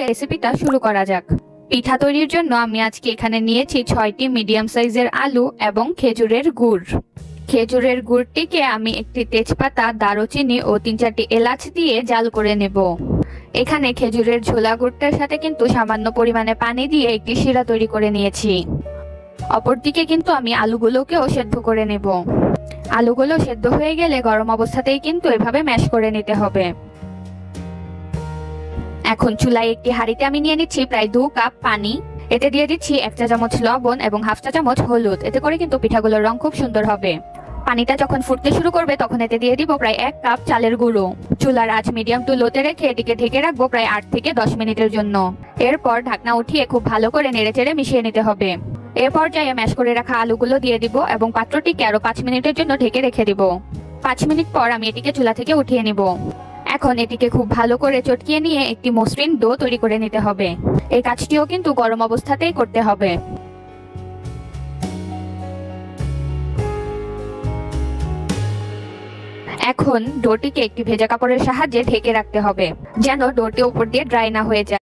রেসিপিটা শুরু করা যাক। পিঠা তৈরির জন্য আমি আজকে এখানে নিয়েছি 6টি মিডিয়াম সাইজের আলু এবং খেজুরের গুড়। খেজুরের গুড়টিকে আমি একটি তেজপাতা, দারুচিনি ও 3-4টি এলাচ দিয়ে জাল করে নেব। এখানে খেজুরের ঝোলা গুড়টার সাথে কিন্তু সামান্য পরিমাণে পানি দিয়ে একটি শিরা তৈরি করে নিয়েছি। অপরদিকে কিন্তু আমি আলুগুলোকেও সেদ্ধ করে নেব। আলুগুলো সেদ্ধ হয়ে গেলে গরম অবস্থাতেই কিন্তু এভাবে ম্যাশ করে নিতে হবে। এখন চুলায় একটি হাঁড়িতে আমি নিয়ে নিচ্ছি প্রায় 2 কাপ পানি। এতে দিয়ে দিচ্ছি 1 চা চামচ লবণ এবং 1/2 চা চামচ হলুদ। এতে করে কিন্তু পিঠাগুলোর রং খুব সুন্দর হবে। পানিটা যখন ফুটতে শুরু করবে তখন এতে দিয়ে দিব প্রায় 1 কাপ চালের গুঁড়ো। চুলার আঁচ মিডিয়াম টু লোতে রেখে এটিকে ঢেকে রাখবো প্রায় 8 থেকে 10 মিনিটের জন্য। এরপর ঢাকনা উঠিয়ে খুব ভালো করে নেড়েচেড়ে মিশিয়ে নিতে হবে। এ পর্যায়ে ম্যাশ করে রাখা আলুগুলো দিয়ে দিব এবং পাত্রটিকে আরো 5 মিনিটের জন্য ঢেকে রেখে দিব। 5 মিনিট পর আমি এটিকে চুলা থেকে উঠিয়ে নিব। এখন এটিকে খুব ভালো করে চটকিয়ে নিয়ে একটি মসৃণ ডো তৈরি করে নিতে হবে। এই কাজটিও কিন্তু গরম অবস্থাতেই করতে হবে। এখন ডোটিকে একটি ভেজা কাপড়ের সাহায্যে ঢেকে রাখতে হবে, যেন ডোটি উপর দিয়ে ড্রাই না হয়ে যায়।